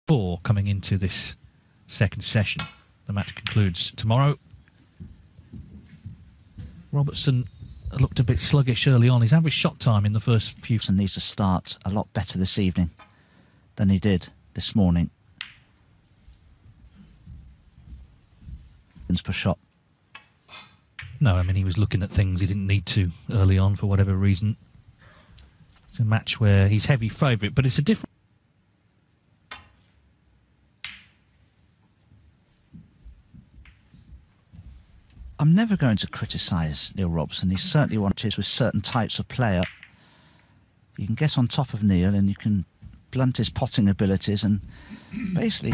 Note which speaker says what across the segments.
Speaker 1: 4 coming into this second session. The match concludes tomorrow. Robertson looked a bit sluggish early on. His average shot time in the first few...
Speaker 2: And needs to start a lot better this evening than he did this morning. Per shot.
Speaker 1: No, I mean, he was looking at things he didn't need to early on for whatever reason. It's a match where he's heavy favourite, but it's a different...
Speaker 2: I'm never going to criticise Neil Robertson. He's certainly one with certain types of player. You can get on top of Neil and you can blunt his potting abilities and basically...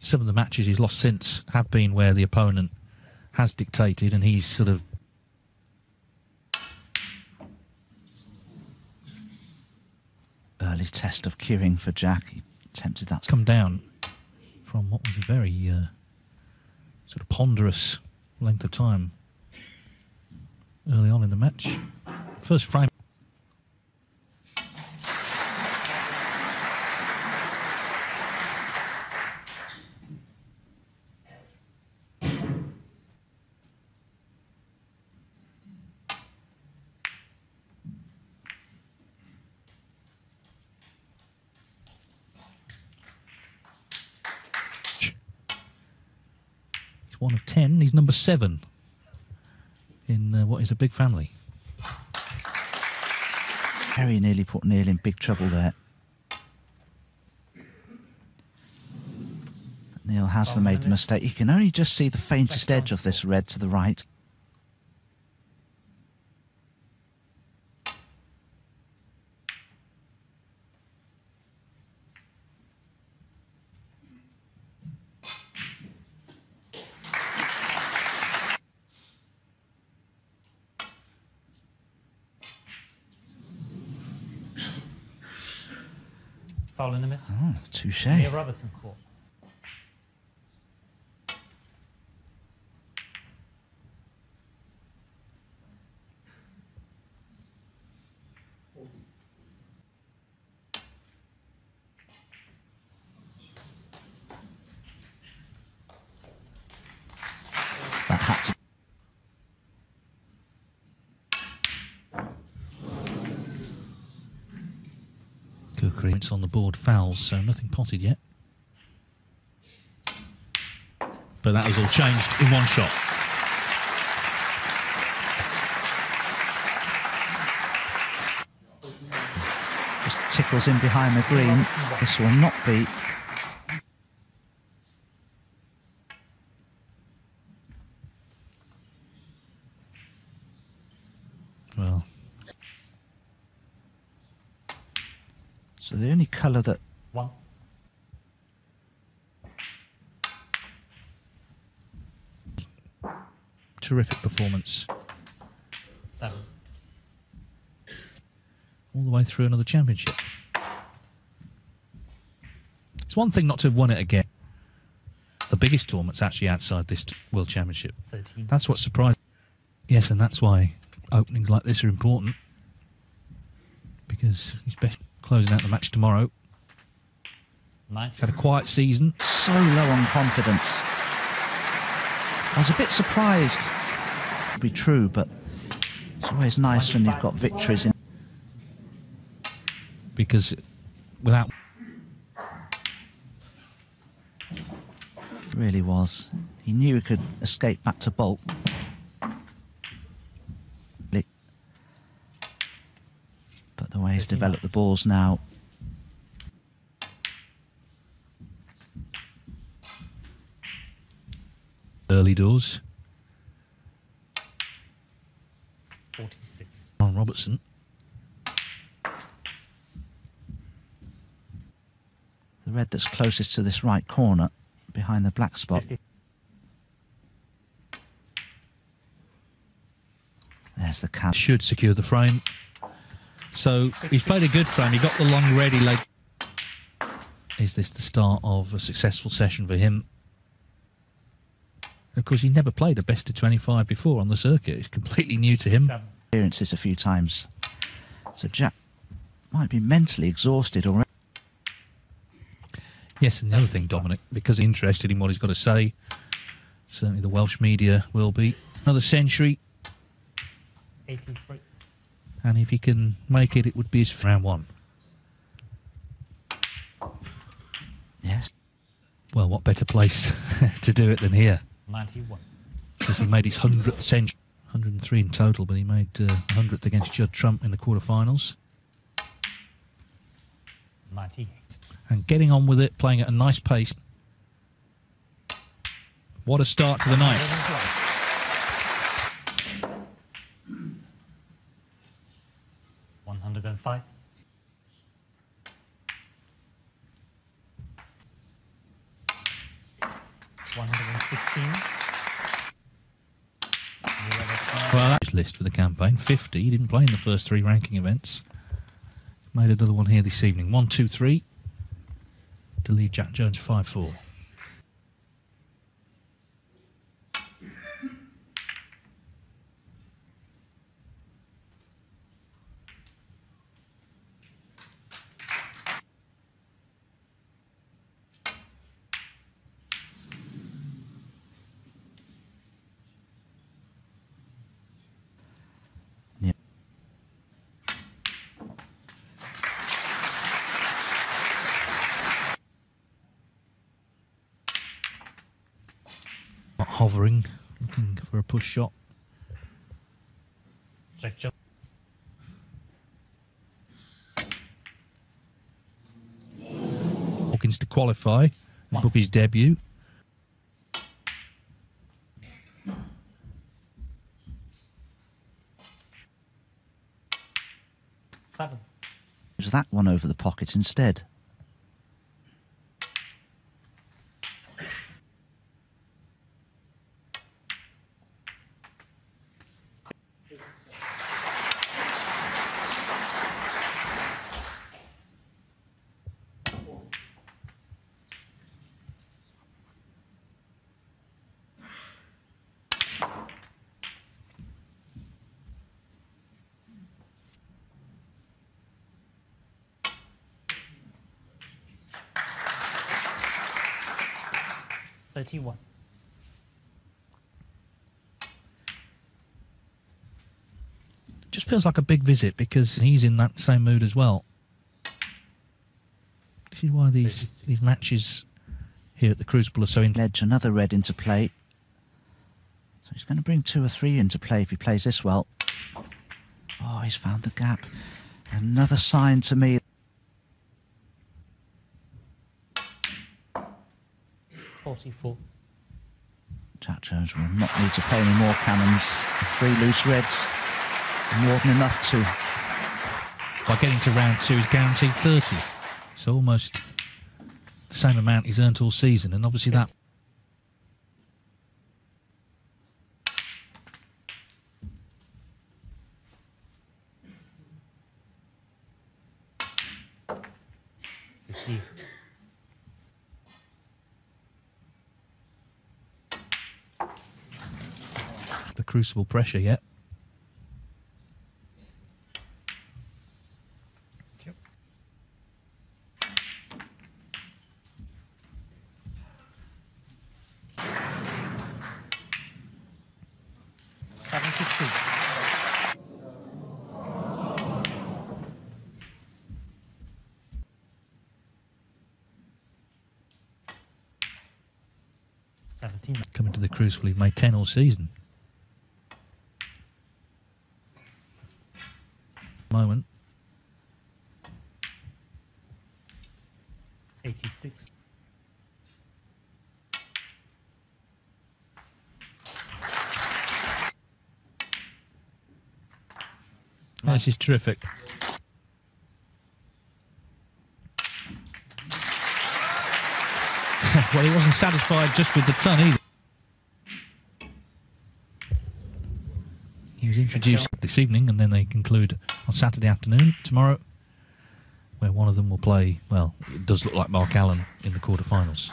Speaker 1: Some of the matches he's lost since have been where the opponent has dictated and he's sort of...
Speaker 2: Early test of cueing for Jack. He attempted that.
Speaker 1: Come down from what was a very sort of ponderous length of time early on in the match. First frame. One of 10. He's number 7 in what is a big family.
Speaker 2: Very nearly put Neil in big trouble there. But Neil has made the mistake. You can only just see the faintest edge of this red to the right.
Speaker 3: Foul in the miss.
Speaker 2: Oh, touche.
Speaker 3: Neil Robertson caught.
Speaker 2: That had to...
Speaker 1: It's on the board, fouls, so nothing potted yet. But that was all changed in one shot.
Speaker 2: Just tickles in behind the green. This will not be...
Speaker 1: Well...
Speaker 2: So the only colour that...
Speaker 3: One.
Speaker 1: Terrific performance.
Speaker 3: 7.
Speaker 1: All the way through another championship. It's one thing not to have won it again. The biggest tournament's actually outside this World Championship.
Speaker 3: 13.
Speaker 1: That's what surprised. Yes, and that's why openings like this are important. Because he's best closing out the match tomorrow.
Speaker 3: 19.
Speaker 1: He's had a quiet season.
Speaker 2: So low on confidence. I was a bit surprised to be true, but it's always nice when you've got victories in.
Speaker 1: Because without...
Speaker 2: It really was. He knew he could escape back to Bolt. But the way he's developed the balls now.
Speaker 1: Early doors.
Speaker 3: 46.
Speaker 1: On Robertson.
Speaker 2: The red that's closest to this right corner, behind the black spot.
Speaker 3: 50.
Speaker 2: There's the count.
Speaker 1: Should secure the frame. So he's played a good frame. He got the long ready leg. Is this the start of a successful session for him? Of course, he never played a best of 25 before on the circuit. It's completely new to him.
Speaker 3: 7.
Speaker 2: Experiences a few times. So Jack might be mentally exhausted already.
Speaker 1: Yes, and the other thing, Dominic, because he's interested in what he's got to say, certainly the Welsh media will be. Another century,
Speaker 3: 83.
Speaker 1: and if he can make it, it would be his round one.
Speaker 2: Yes.
Speaker 1: Well, what better place to do it than here?
Speaker 3: 91.
Speaker 1: Because he made his 100th century. 103 in total, but he made 100th against Judd Trump in the quarterfinals.
Speaker 3: 98.
Speaker 1: And getting on with it, playing at a nice pace. What a start to the night.
Speaker 3: 105. 116.
Speaker 1: Well, that's list for the campaign. 50. He didn't play in the first three ranking events. Made another one here this evening. 1, 2, 3. To lead Jack Jones 5-4.
Speaker 2: Yeah.
Speaker 1: Not hovering, looking for a push shot.
Speaker 3: Jack Jones.
Speaker 1: Hawkins to qualify and book his debut.
Speaker 3: Seven.
Speaker 2: Use that one over the pocket instead.
Speaker 3: $31.
Speaker 1: Just feels like a big visit because he's in that same mood as well. This is why these matches here at the Crucible are so interesting.
Speaker 2: Edge another red into play. So he's going to bring 2 or 3 into play if he plays this well. Oh, he's found the gap. Another sign to me.
Speaker 3: 44.
Speaker 2: Jack Jones will not need to play any more cannons. 3 loose reds. More than enough to.
Speaker 1: By getting to round 2, he's guaranteed 30. So almost the same amount he's earned all season, and obviously that.
Speaker 3: $58.
Speaker 1: The Crucible pressure yet.
Speaker 3: Yep. 72.
Speaker 1: Coming to the Crucible, he made 10 all season. Moment.
Speaker 3: 86.
Speaker 1: This is terrific. Well, he wasn't satisfied just with the ton either. He was introduced this evening, and then they conclude on Saturday afternoon, tomorrow, where one of them will play, well, it does look like Mark Allen in the quarterfinals.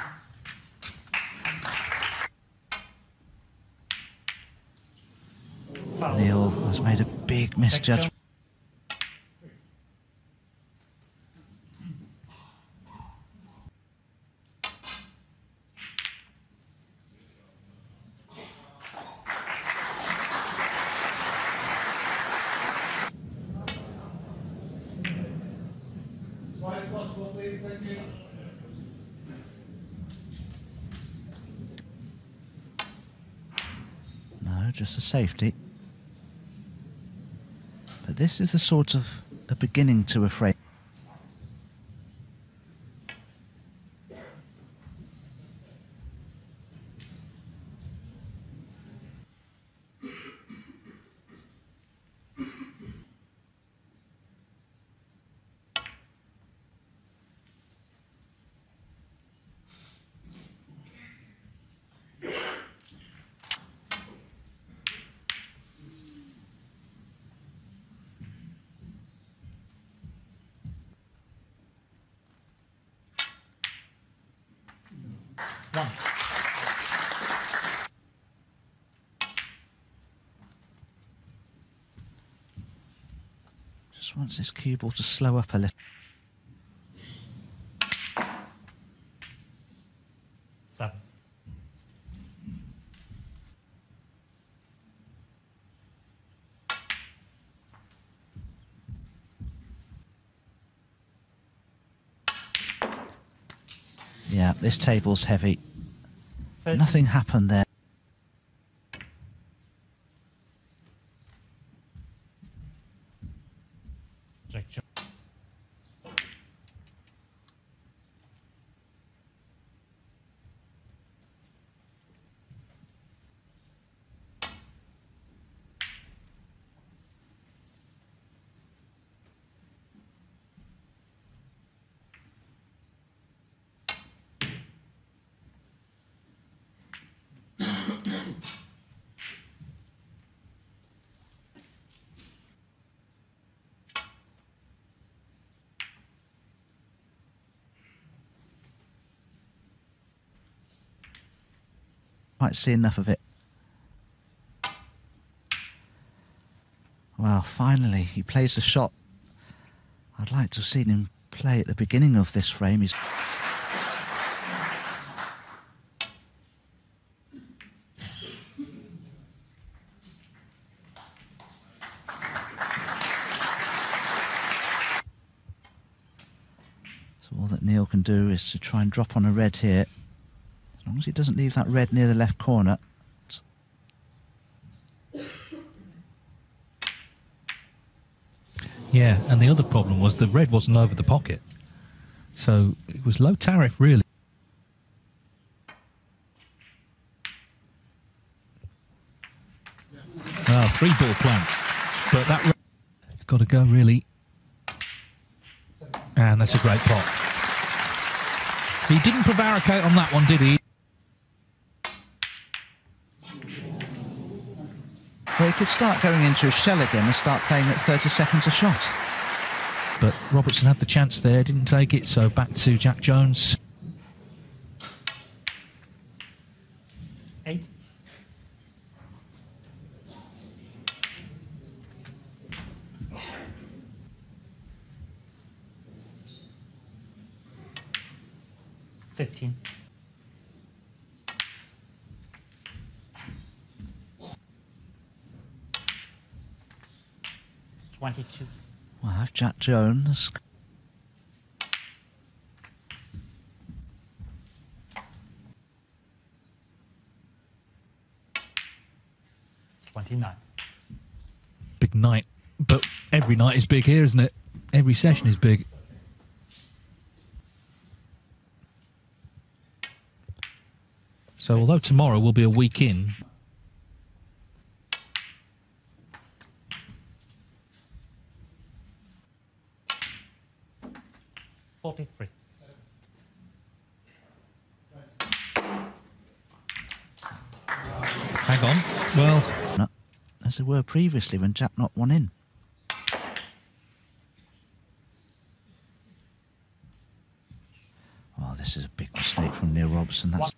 Speaker 2: Neil has made a big misjudgment. No, just a safety. But this is the sort of a beginning to a frame.
Speaker 3: One.
Speaker 2: Just wants this cue ball to slow up a little.
Speaker 3: 7.
Speaker 2: Yeah, this table's heavy.
Speaker 3: 13.
Speaker 2: Nothing happened there.
Speaker 3: Jack Jones.
Speaker 2: Might see enough of it. Well, finally, he plays the shot I'd like to have seen him play at the beginning of this frame. He's so all that Neil can do is to try and drop on a red here. As long as he doesn't leave that red near the left corner.
Speaker 1: Yeah, and the other problem was the red wasn't over the pocket. So it was low tariff, really. Well, 3-ball plan. But that it's got to go, really. And that's a great pot. He didn't prevaricate on that one, did he?
Speaker 2: Well, he could start going into his shell again and start playing at 30 seconds a shot.
Speaker 1: But Robertson had the chance there, didn't take it, so back to Jack Jones.
Speaker 3: 8. $15. 22.
Speaker 2: Well, have Jack Jones.
Speaker 3: $29.
Speaker 1: Big night. But every night is big here, isn't it? Every session is big. So although tomorrow will be a week in,
Speaker 3: 43.
Speaker 1: hang on. Well,
Speaker 2: No, as they were previously when Jack knocked one in. Oh, this is a big mistake from Neil Robertson. That's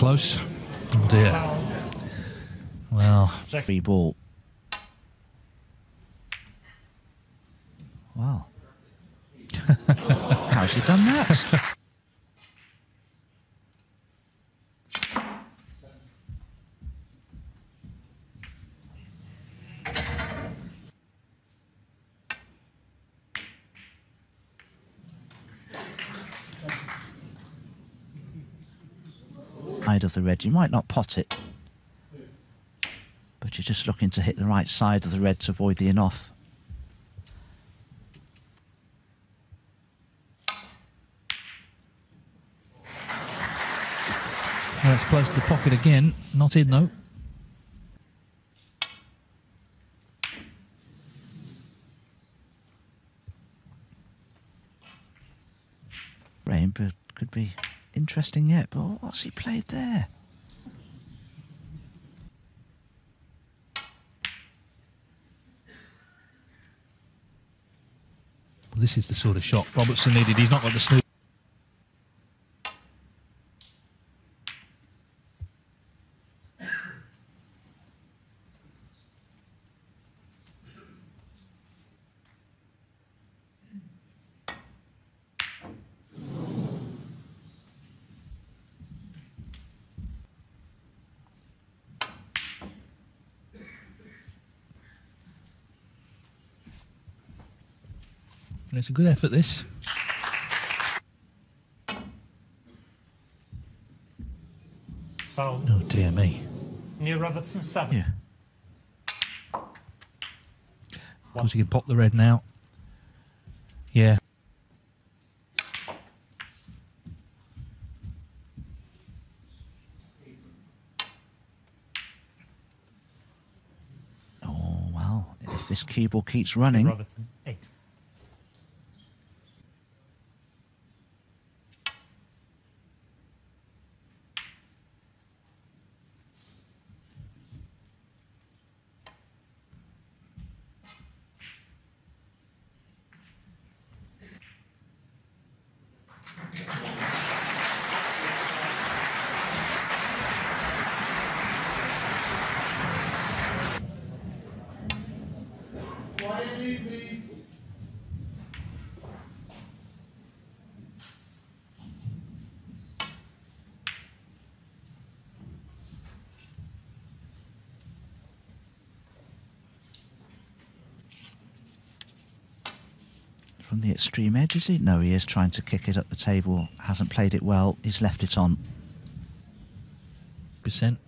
Speaker 1: close. Oh dear.
Speaker 3: Foul.
Speaker 1: Well,
Speaker 2: Free ball. Wow. How's he done that? Side of the red. You might not pot it, but you're just looking to hit the right side of the red to avoid the in-off.
Speaker 1: well, it's close to the pocket again. Not in though.
Speaker 2: Rainbow could be interesting yet, but what's he played there?
Speaker 1: Well, this is the sort of shot Robertson needed. He's not got the snooker. It's a good effort, this.
Speaker 3: Foul.
Speaker 1: Oh, dear me.
Speaker 3: Near Robertson, 7.
Speaker 2: Yeah.
Speaker 1: Of course, he can pop the red now. Yeah.
Speaker 2: Oh, well, if this cue ball keeps running,
Speaker 3: Robertson, 8.
Speaker 2: from the extreme edge, is he? No, he is trying to kick it up the table. Hasn't played it well. He's left it on.
Speaker 1: Percent.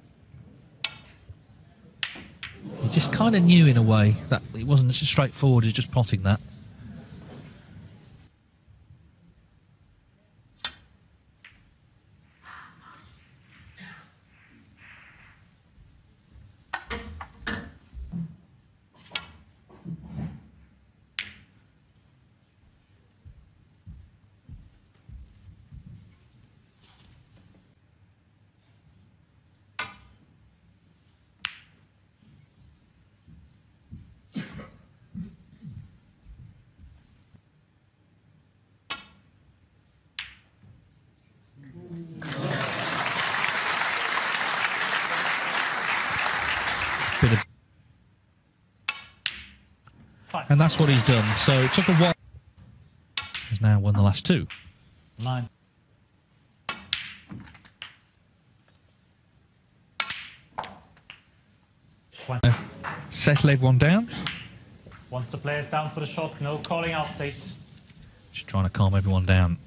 Speaker 1: He just kind of knew in a way that it wasn't as straightforward as just potting that. Bit of, and that's what he's done. So it took a while. He's now won the last two.
Speaker 3: 9.
Speaker 1: Settle everyone down.
Speaker 3: Once the player's down for the shot, no calling out, please.
Speaker 1: Just trying to calm everyone down.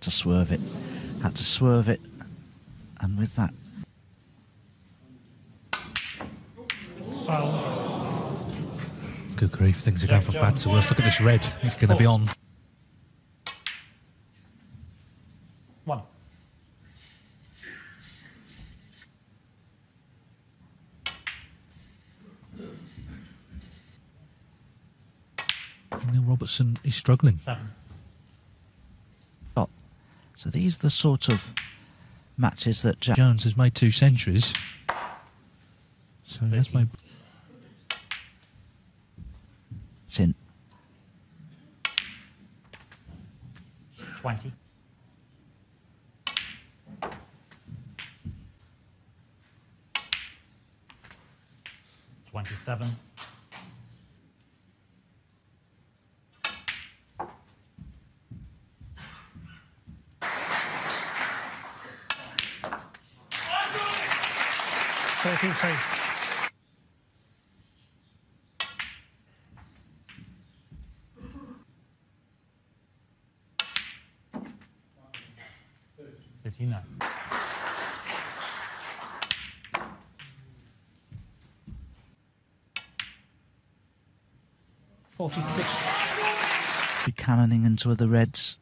Speaker 2: to swerve it. Had to swerve it. And with that...
Speaker 3: Foul.
Speaker 1: Good grief, things are going from bad to worse. Look at this red. It's going to be on.
Speaker 3: 1.
Speaker 1: Neil Robertson is struggling.
Speaker 3: 7.
Speaker 2: So these are the sort of matches that Jack
Speaker 1: Jones has made 2 centuries. So that's made...
Speaker 2: in.
Speaker 3: 20. 27. 33. 39. 46.
Speaker 2: Be cannoning into the reds.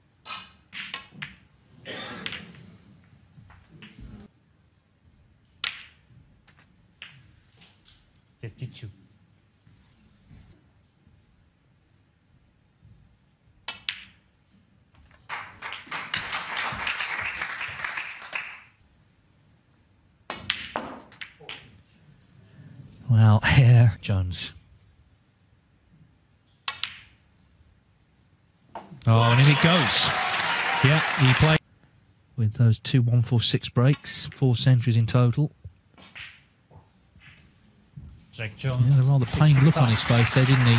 Speaker 3: 52.
Speaker 1: 'Well, yeah, Jones. Oh, and in it goes. Yeah, he played with those 2 1-4-6 breaks, 4 centuries in total.
Speaker 3: Jack
Speaker 1: He
Speaker 3: Jones.
Speaker 1: had a rather pained look on his face there, didn't he?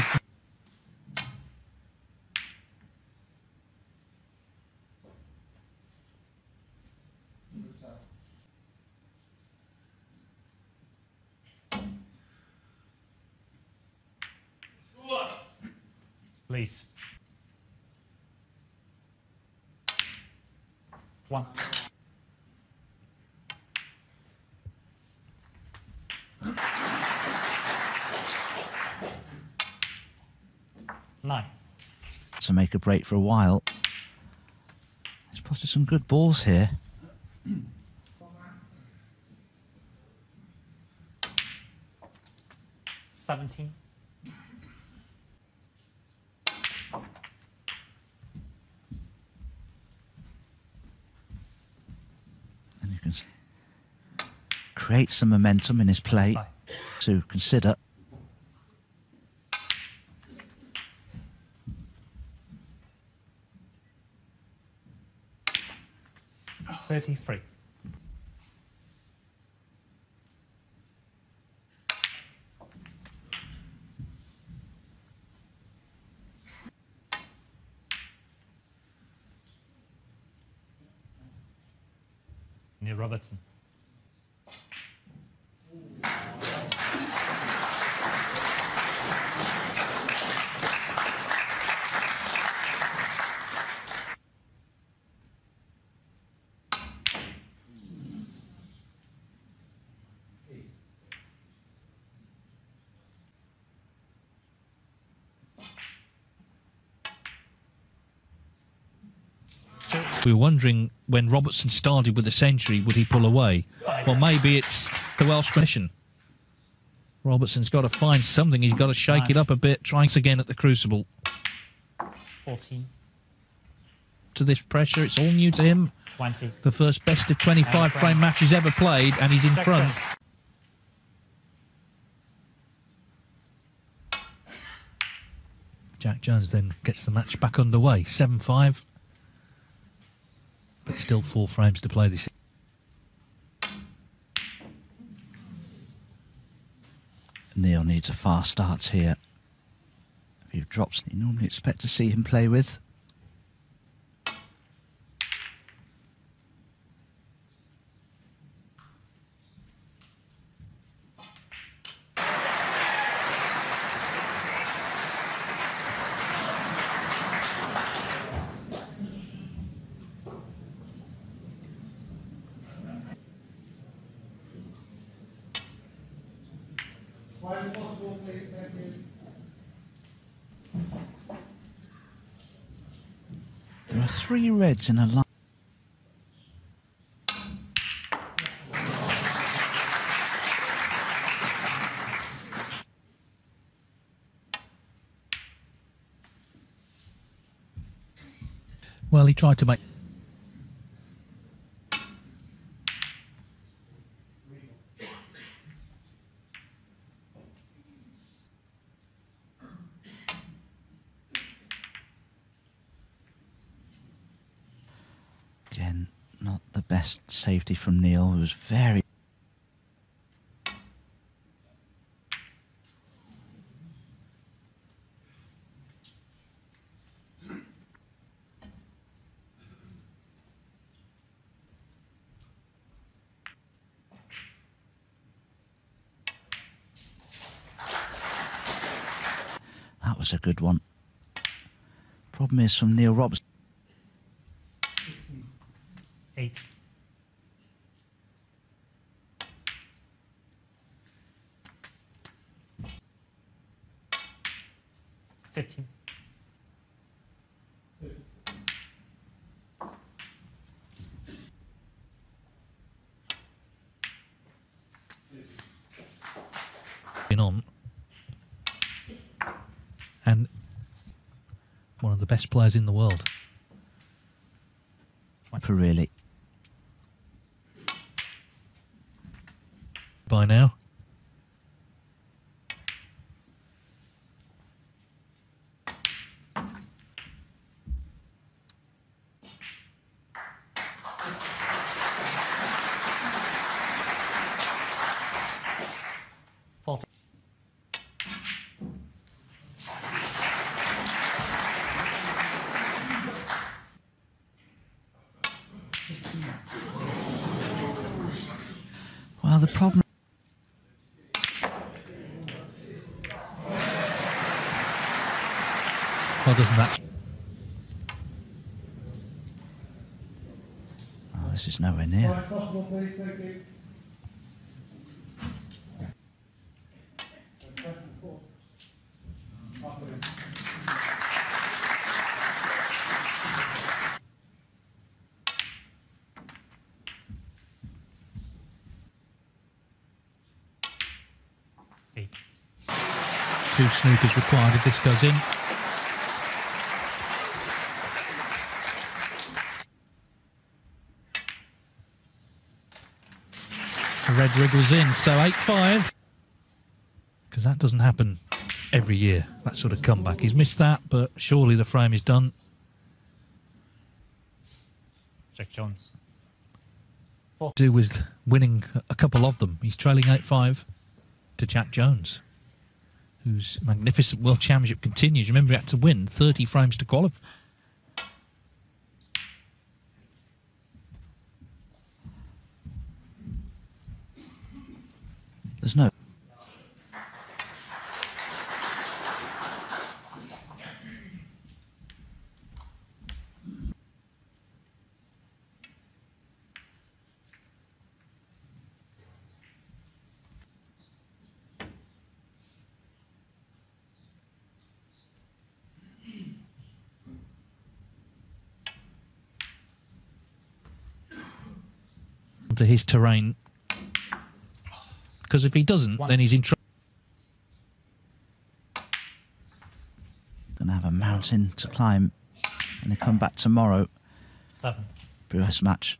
Speaker 3: Please. 1. Nine.
Speaker 2: To make a break for a while. He's posted some good balls here.
Speaker 3: 17.
Speaker 2: 'Can create some momentum in his play
Speaker 3: 5.
Speaker 2: to consider.
Speaker 3: 33. 'Neil Robertson. 2.
Speaker 1: We were wondering when Robertson started with a century, would he pull away? Well, maybe it's the Welsh mission. Robertson's got to find something. He's got to shake it up a bit. Tries again at the Crucible.
Speaker 3: 14.
Speaker 1: To this pressure, it's all new to him.
Speaker 3: 20.
Speaker 1: The first best of 25 frame match he's ever played, and he's in
Speaker 3: Jack
Speaker 1: front.
Speaker 3: Jones.
Speaker 1: Jack Jones then gets the match back underway. 7-5. But still 4 frames to play this.
Speaker 2: Neil needs a fast start here. A few drops you normally expect to see him play with. There are 3 reds in a line.
Speaker 1: Well, he tried to make...
Speaker 2: Again, not the best safety from Neil, who was very... That was a good one. Problem is from Neil Robertson.
Speaker 3: 8. $15.
Speaker 1: been on. And one of the best players in the world.
Speaker 2: Really.
Speaker 1: By now.
Speaker 2: Well, the problem...
Speaker 1: Well, doesn't that...
Speaker 2: Oh, this is nowhere near.
Speaker 1: Two snookers required if this goes in. The red wriggles in, so 8-5. Because that doesn't happen every year, that sort of comeback. He's missed that, but surely the frame is done.
Speaker 3: Jack Jones.
Speaker 1: Do with winning a couple of them. He's trailing 8-5 to Jack Jones, whose magnificent World Championship continues. Remember, he had to win 30 frames to qualify.
Speaker 2: There's no...
Speaker 1: To his terrain, because if he doesn't, then he's in trouble.
Speaker 2: Going to have a mountain to climb, and they come back tomorrow.
Speaker 3: 7.
Speaker 2: Reverse match.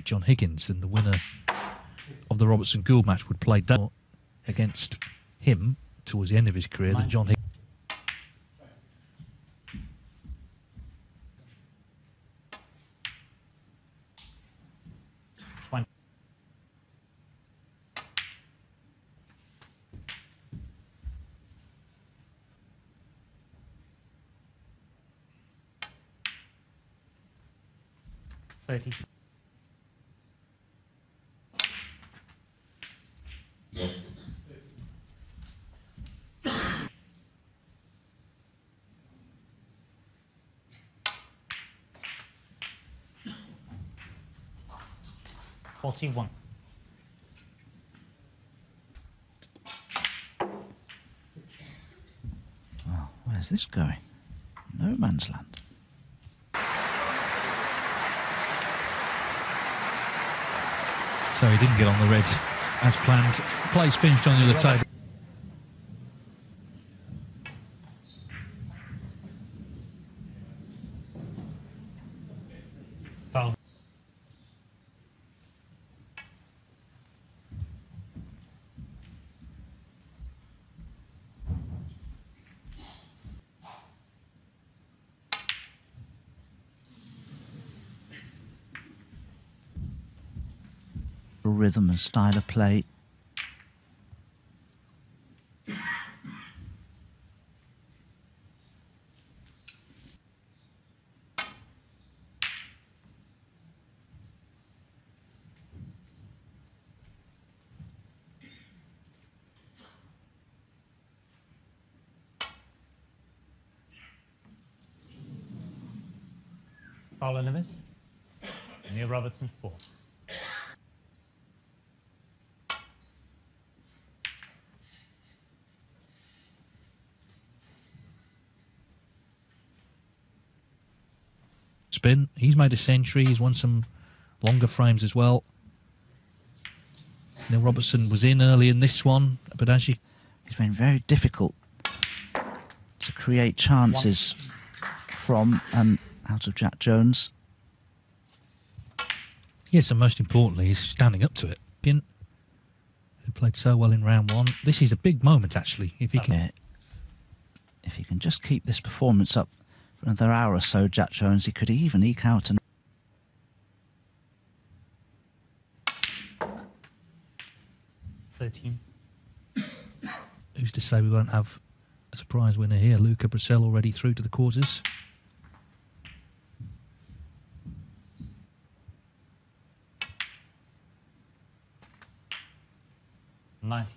Speaker 1: John Higgins, and the winner of the Robertson Gould match would play double against him towards the end of his career than John Higgins.
Speaker 3: 41.
Speaker 2: Well, where's this going? No man's land.
Speaker 1: So he didn't get on the red as planned. Play's finished on the other table.
Speaker 3: Foul.
Speaker 2: Rhythm and style of play.
Speaker 3: Foul and a miss. Neil Robertson 4.
Speaker 1: Spin. He's made a century. He's won some longer frames as well. Neil Robertson was in early in this one, but as you...
Speaker 2: It's been very difficult to create chances from and out of Jack Jones.
Speaker 1: Yes, and most importantly, he's standing up to it. Who played so well in round one. This is a big moment, actually. If he can...
Speaker 2: If he can just keep this performance up for another hour or so, Jack Jones, he could even eke out an...
Speaker 3: 13.
Speaker 1: Who's to say we won't have a surprise winner here? Luca Brissell already through to the quarters.
Speaker 3: $19.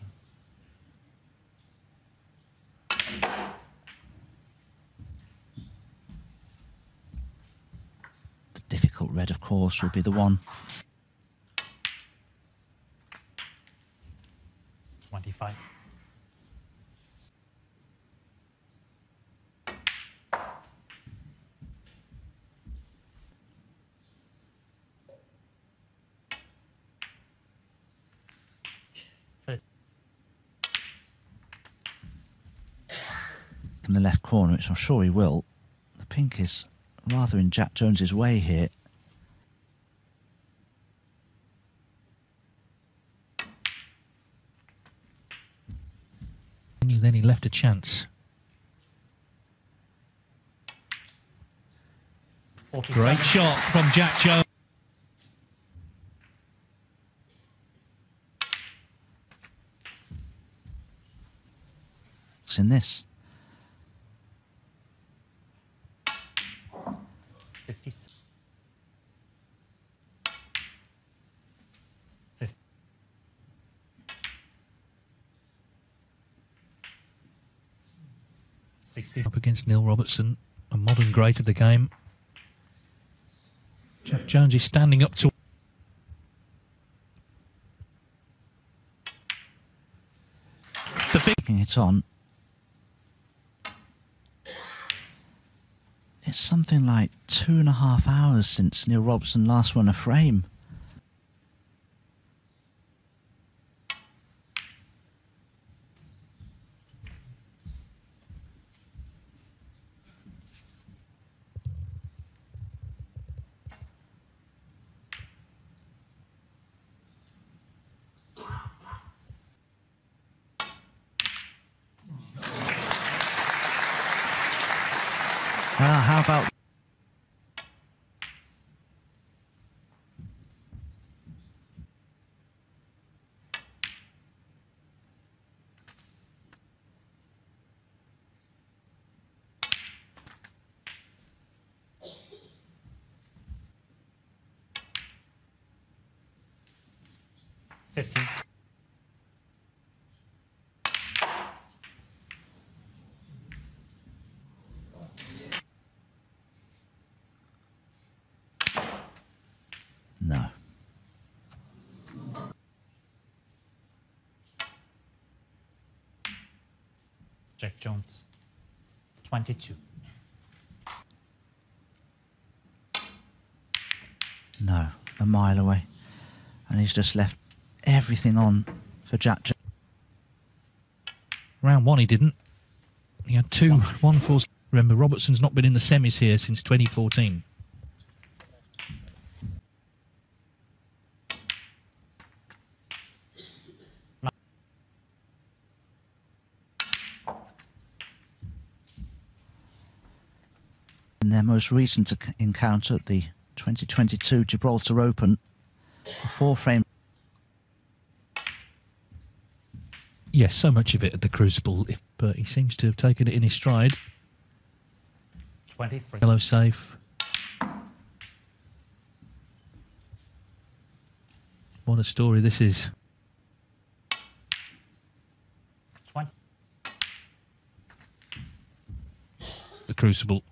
Speaker 2: The difficult red, of course, will be the one.
Speaker 3: 25.
Speaker 2: In the left corner, which I'm sure he will. The pink is rather in Jack Jones's way here.
Speaker 1: Then he left a chance.
Speaker 3: 47.
Speaker 1: Great shot from Jack Jones.
Speaker 2: What's in this?
Speaker 3: 56. 60.
Speaker 1: Up against Neil Robertson, a modern great of the game. Jack Jones is standing up to... the big...
Speaker 2: Taking it on. It's something like 2.5 hours since Neil Robertson last won a frame. How about...
Speaker 3: $15.
Speaker 2: No.
Speaker 3: Jack Jones, 22.
Speaker 2: No, a mile away. And he's just left everything on for Jack Jones.
Speaker 1: Round one he didn't. He had 2-1-4. Remember, Robertson's not been in the semis here since 2014.
Speaker 2: In their most recent encounter at the 2022 Gibraltar Open, a 4-frame.
Speaker 1: Yes, so much of it at the Crucible, but he seems to have taken it in his stride.
Speaker 3: 23.
Speaker 1: Yellow safe. What a story this is.
Speaker 3: 20.
Speaker 1: The Crucible.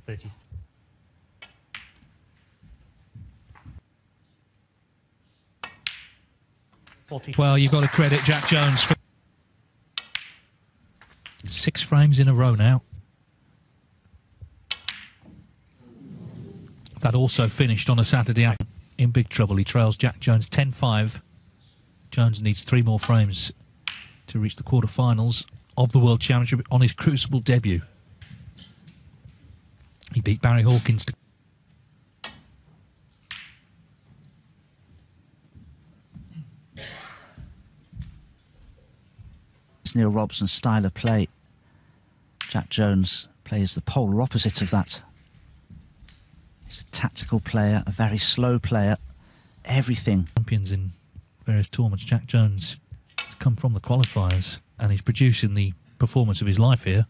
Speaker 3: 30.
Speaker 1: Well, you've got to credit Jack Jones for 6 frames in a row now. That also finished on a Saturday afternoon. In big trouble. He trails Jack Jones 10-5. Jones needs 3 more frames to reach the quarterfinals of the World Championship on his Crucible debut. He beat Barry Hawkins to
Speaker 2: Neil Robertson's style of play. Jack Jones plays the polar opposite of that. He's a tactical player, a very slow player, everything.
Speaker 1: Champions in various tournaments. Jack Jones has come from the qualifiers and he's producing the performance of his life here.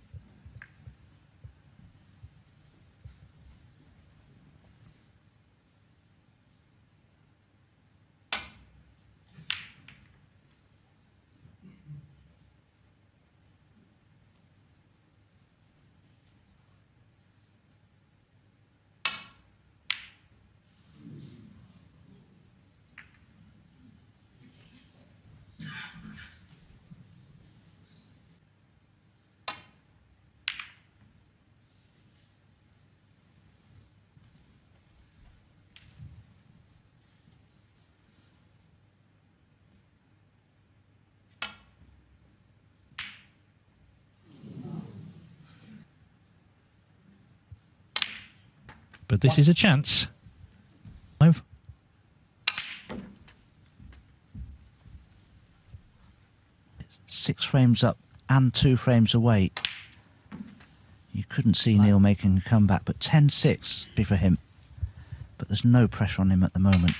Speaker 1: But this is a chance. 5.
Speaker 2: It's 6 frames up and 2 frames away. You couldn't see Neil making a comeback, but 10-6 be for him. But there's no pressure on him at the moment.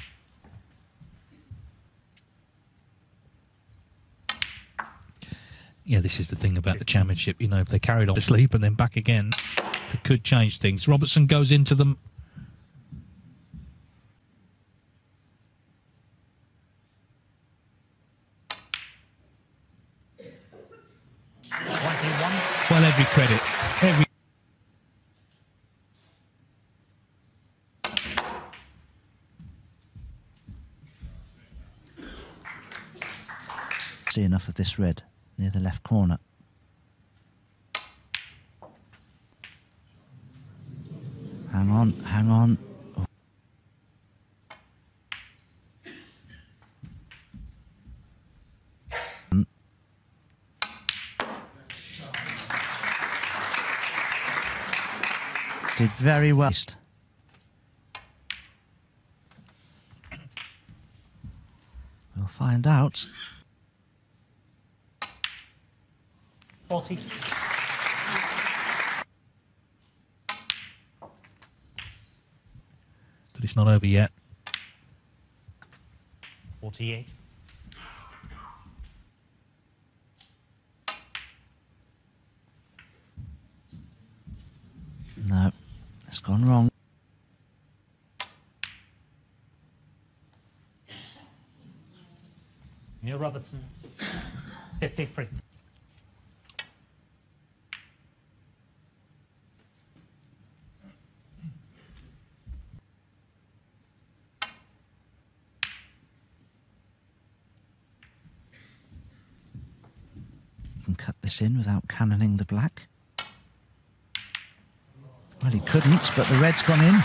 Speaker 1: Yeah, this is the thing about the championship. You know, if they carried on to sleep and then back again, it could change things. Robertson goes into them. Well, every credit.
Speaker 2: See enough of this red near the left corner. Hang on, hang on. Oh. Did very well. We'll find out.
Speaker 3: 40.
Speaker 1: But it's not over yet.
Speaker 3: 48.
Speaker 2: No, it's gone wrong.
Speaker 3: Neil Robertson, 53.
Speaker 2: cut this in without cannoning the black. Well, he couldn't, but the red's gone in.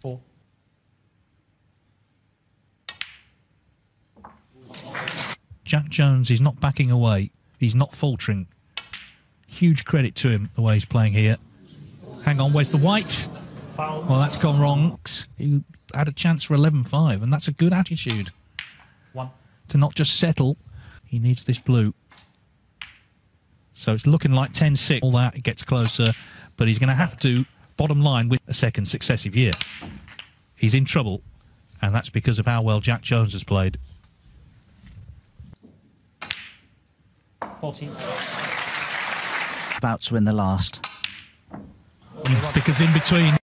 Speaker 3: Four.
Speaker 1: Jack Jones is not backing away. He's not faltering. Huge credit to him, the way he's playing here. Hang on, where's the white?
Speaker 3: Foul.
Speaker 1: Well, that's gone wrong. He had a chance for 11-5, and that's a good attitude.
Speaker 3: One.
Speaker 1: To not just settle. He needs this blue. So it's looking like 10-6. All that, it gets closer, but he's going to have to, bottom line, win a second successive year. He's in trouble, and that's because of how well Jack Jones has played.
Speaker 3: 14.
Speaker 2: About to win the last.
Speaker 1: Because in between